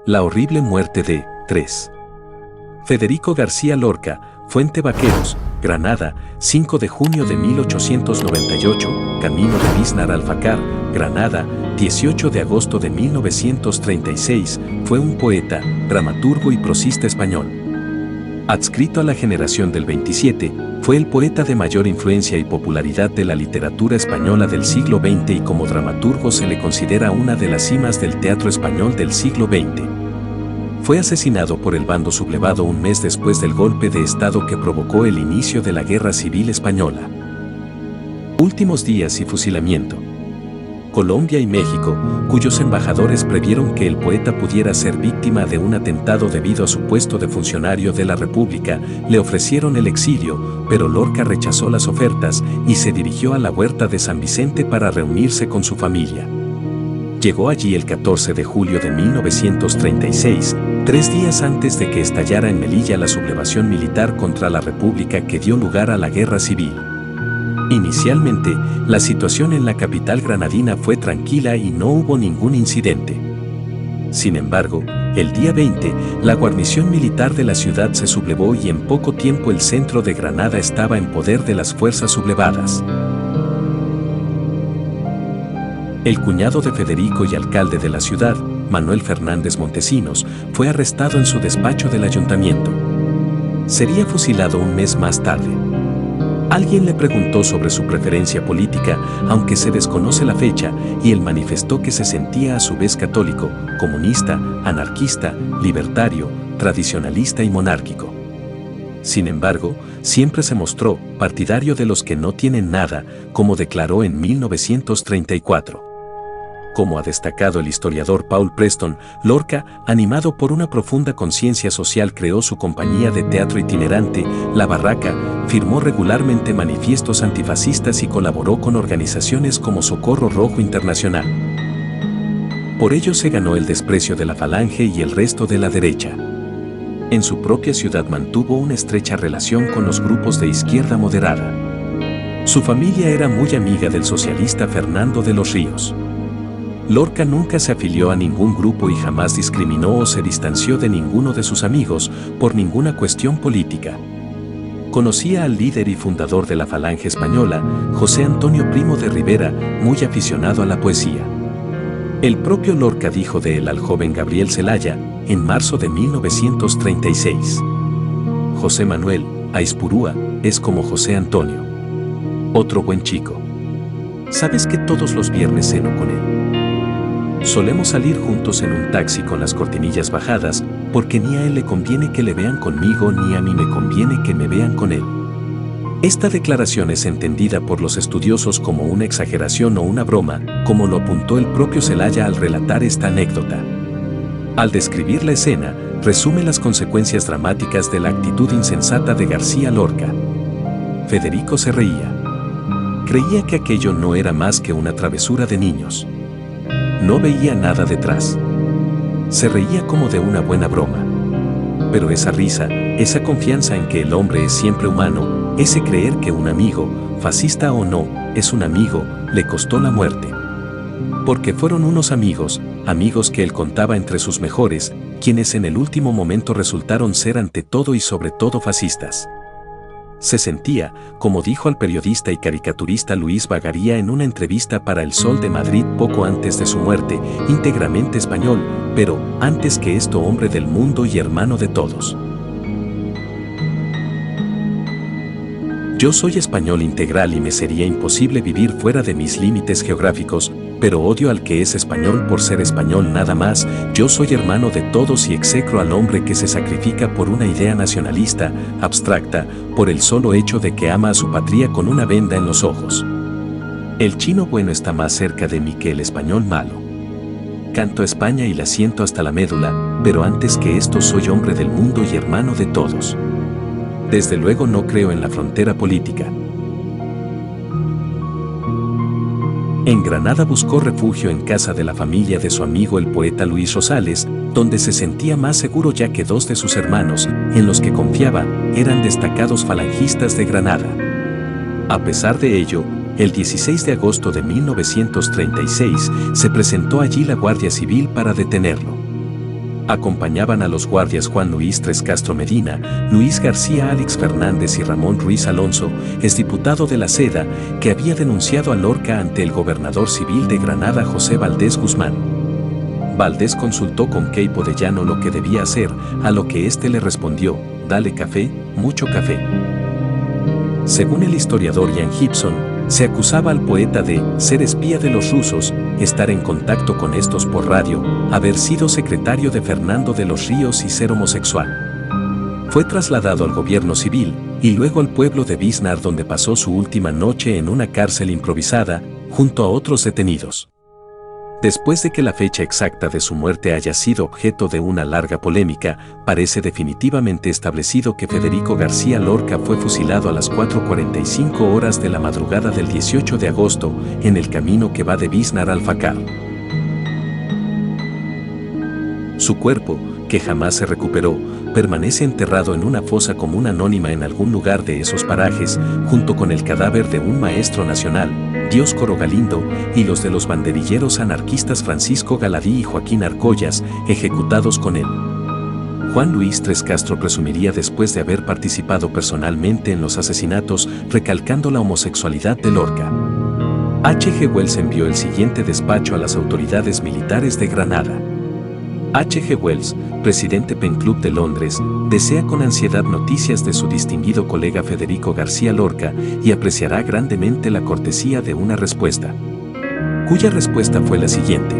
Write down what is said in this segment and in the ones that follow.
La horrible muerte de 3. Federico García Lorca, Fuente Vaqueros, Granada, 5 de junio de 1898, camino de Biznar al Facar, Granada, 18 de agosto de 1936, fue un poeta, dramaturgo y prosista español. Adscrito a la generación del 27, fue el poeta de mayor influencia y popularidad de la literatura española del siglo XX y como dramaturgo se le considera una de las cimas del teatro español del siglo XX. Fue asesinado por el bando sublevado un mes después del golpe de Estado que provocó el inicio de la Guerra Civil Española. Últimos días y fusilamiento. Colombia y México, cuyos embajadores previeron que el poeta pudiera ser víctima de un atentado debido a su puesto de funcionario de la República, le ofrecieron el exilio, pero Lorca rechazó las ofertas y se dirigió a la Huerta de San Vicente para reunirse con su familia. Llegó allí el 14 de julio de 1936, 3 días antes de que estallara en Melilla la sublevación militar contra la República que dio lugar a la Guerra Civil. Inicialmente, la situación en la capital granadina fue tranquila y no hubo ningún incidente. Sin embargo, el día 20, la guarnición militar de la ciudad se sublevó y en poco tiempo el centro de Granada estaba en poder de las fuerzas sublevadas. El cuñado de Federico y alcalde de la ciudad, Manuel Fernández Montesinos, fue arrestado en su despacho del ayuntamiento. Sería fusilado un mes más tarde. Alguien le preguntó sobre su preferencia política, aunque se desconoce la fecha, y él manifestó que se sentía a su vez católico, comunista, anarquista, libertario, tradicionalista y monárquico. Sin embargo, siempre se mostró partidario de los que no tienen nada, como declaró en 1934. Como ha destacado el historiador Paul Preston, Lorca, animado por una profunda conciencia social, creó su compañía de teatro itinerante, La Barraca, firmó regularmente manifiestos antifascistas y colaboró con organizaciones como Socorro Rojo Internacional. Por ello se ganó el desprecio de la Falange y el resto de la derecha. En su propia ciudad mantuvo una estrecha relación con los grupos de izquierda moderada. Su familia era muy amiga del socialista Fernando de los Ríos. Lorca nunca se afilió a ningún grupo y jamás discriminó o se distanció de ninguno de sus amigos por ninguna cuestión política. Conocía al líder y fundador de la Falange Española, José Antonio Primo de Rivera, muy aficionado a la poesía. El propio Lorca dijo de él al joven Gabriel Celaya, en marzo de 1936. José Manuel Aizpurúa es como José Antonio. Otro buen chico. ¿Sabes que todos los viernes ceno con él? Solemos salir juntos en un taxi con las cortinillas bajadas, porque ni a él le conviene que le vean conmigo ni a mí me conviene que me vean con él. Esta declaración es entendida por los estudiosos como una exageración o una broma, como lo apuntó el propio Celaya al relatar esta anécdota. Al describir la escena, resume las consecuencias dramáticas de la actitud insensata de García Lorca. Federico se reía. Creía que aquello no era más que una travesura de niños. No veía nada detrás. Se reía como de una buena broma. Pero esa risa, esa confianza en que el hombre es siempre humano, ese creer que un amigo, fascista o no, es un amigo, le costó la muerte. Porque fueron unos amigos, amigos que él contaba entre sus mejores, quienes en el último momento resultaron ser ante todo y sobre todo fascistas. Se sentía, como dijo al periodista y caricaturista Luis Bagaría en una entrevista para El Sol de Madrid poco antes de su muerte, íntegramente español, pero, antes que esto, hombre del mundo y hermano de todos. Yo soy español integral y me sería imposible vivir fuera de mis límites geográficos, pero odio al que es español por ser español nada más. Yo soy hermano de todos y execro al hombre que se sacrifica por una idea nacionalista, abstracta, por el solo hecho de que ama a su patria con una venda en los ojos. El chino bueno está más cerca de mí que el español malo. Canto a España y la siento hasta la médula, pero antes que esto soy hombre del mundo y hermano de todos. Desde luego no creo en la frontera política. En Granada buscó refugio en casa de la familia de su amigo el poeta Luis Rosales, donde se sentía más seguro ya que 2 de sus hermanos, en los que confiaba, eran destacados falangistas de Granada. A pesar de ello, el 16 de agosto de 1936 se presentó allí la Guardia Civil para detenerlo. Acompañaban a los guardias Juan Luis Tres Castro Medina, Luis García Álix Fernández y Ramón Ruiz Alonso, exdiputado de la Seda, que había denunciado a Lorca ante el gobernador civil de Granada José Valdés Guzmán. Valdés consultó con Queipo de Llano lo que debía hacer, a lo que éste le respondió: dale café, mucho café. Según el historiador Ian Gibson, se acusaba al poeta de ser espía de los rusos, estar en contacto con estos por radio, haber sido secretario de Fernando de los Ríos y ser homosexual. Fue trasladado al gobierno civil y luego al pueblo de Biznar, donde pasó su última noche en una cárcel improvisada, junto a otros detenidos. Después de que la fecha exacta de su muerte haya sido objeto de una larga polémica, parece definitivamente establecido que Federico García Lorca fue fusilado a las 4:45 horas de la madrugada del 18 de agosto, en el camino que va de Biznar al Facar. Su cuerpo, que jamás se recuperó, permanece enterrado en una fosa común anónima en algún lugar de esos parajes, junto con el cadáver de un maestro nacional, Dioscoro Galindo, y los de los banderilleros anarquistas Francisco Galadí y Joaquín Argollas, ejecutados con él. Juan Luis Tres Castro presumiría después de haber participado personalmente en los asesinatos, recalcando la homosexualidad de Lorca. H. G. Wells envió el siguiente despacho a las autoridades militares de Granada. H. G. Wells, presidente Pen Club de Londres, desea con ansiedad noticias de su distinguido colega Federico García Lorca y apreciará grandemente la cortesía de una respuesta. Cuya respuesta fue la siguiente.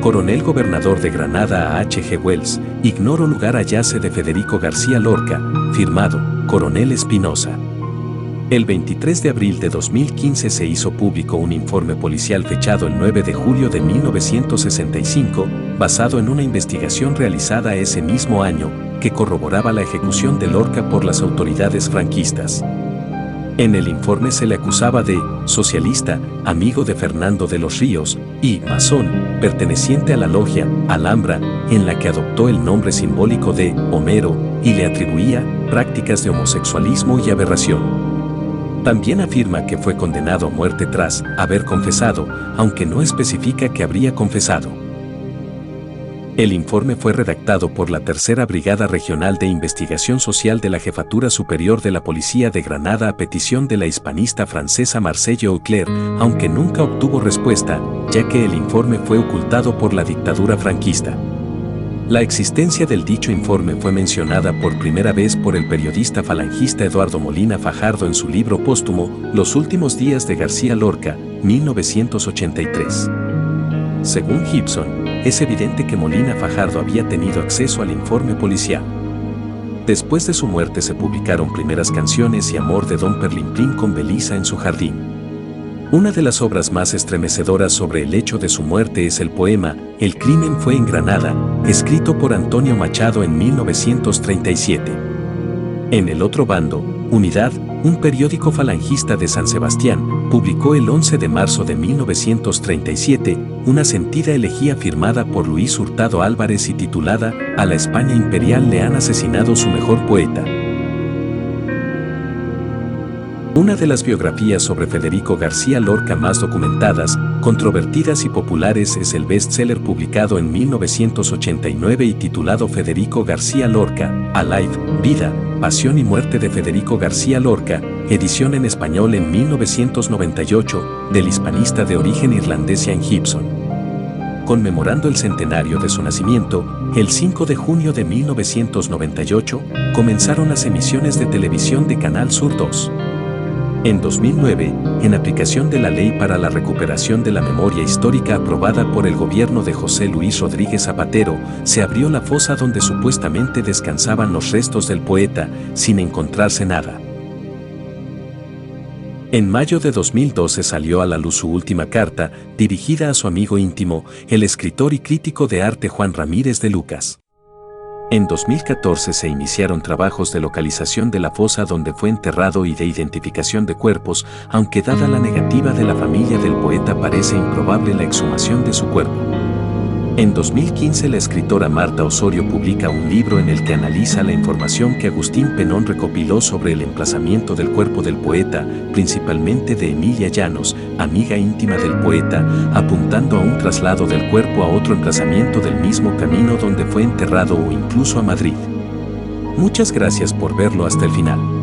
Coronel Gobernador de Granada a H. G. Wells, ignoro lugar hallace de Federico García Lorca, firmado, Coronel Espinosa. El 23 de abril de 2015 se hizo público un informe policial fechado el 9 de julio de 1965, basado en una investigación realizada ese mismo año, que corroboraba la ejecución de Lorca por las autoridades franquistas. En el informe se le acusaba de socialista, amigo de Fernando de los Ríos, y masón, perteneciente a la logia Alhambra, en la que adoptó el nombre simbólico de Homero, y le atribuía prácticas de homosexualismo y aberración. También afirma que fue condenado a muerte tras haber confesado, aunque no especifica que habría confesado. El informe fue redactado por la Tercera Brigada Regional de Investigación Social de la Jefatura Superior de la Policía de Granada a petición de la hispanista francesa Marcelle Auclair, aunque nunca obtuvo respuesta, ya que el informe fue ocultado por la dictadura franquista. La existencia del dicho informe fue mencionada por primera vez por el periodista falangista Eduardo Molina Fajardo en su libro póstumo Los últimos días de García Lorca, 1983. Según Gibson, es evidente que Molina Fajardo había tenido acceso al informe policial. Después de su muerte se publicaron Primeras Canciones y Amor de Don Perlimplín con Belisa en su jardín. Una de las obras más estremecedoras sobre el hecho de su muerte es el poema El crimen fue en Granada, escrito por Antonio Machado en 1937. En el otro bando, Unidad, un periódico falangista de San Sebastián, publicó el 11 de marzo de 1937 una sentida elegía firmada por Luis Hurtado Álvarez y titulada A la España imperial le han asesinado su mejor poeta. Una de las biografías sobre Federico García Lorca más documentadas, controvertidas y populares es el bestseller publicado en 1989 y titulado Federico García Lorca, Alive, Vida, Pasión y Muerte de Federico García Lorca, edición en español en 1998, del hispanista de origen irlandés Ian Gibson. Conmemorando el centenario de su nacimiento, el 5 de junio de 1998, comenzaron las emisiones de televisión de Canal Sur 2. En 2009, en aplicación de la Ley para la Recuperación de la Memoria Histórica aprobada por el gobierno de José Luis Rodríguez Zapatero, se abrió la fosa donde supuestamente descansaban los restos del poeta, sin encontrarse nada. En mayo de 2012 salió a la luz su última carta, dirigida a su amigo íntimo, el escritor y crítico de arte Juan Ramírez de Lucas. En 2014 se iniciaron trabajos de localización de la fosa donde fue enterrado y de identificación de cuerpos, aunque dada la negativa de la familia del poeta parece improbable la exhumación de su cuerpo. En 2015 la escritora Marta Osorio publica un libro en el que analiza la información que Agustín Penón recopiló sobre el emplazamiento del cuerpo del poeta, principalmente de Emilia Llanos, amiga íntima del poeta, apuntando a un traslado del cuerpo a otro emplazamiento del mismo camino donde fue enterrado o incluso a Madrid. Muchas gracias por verlo hasta el final.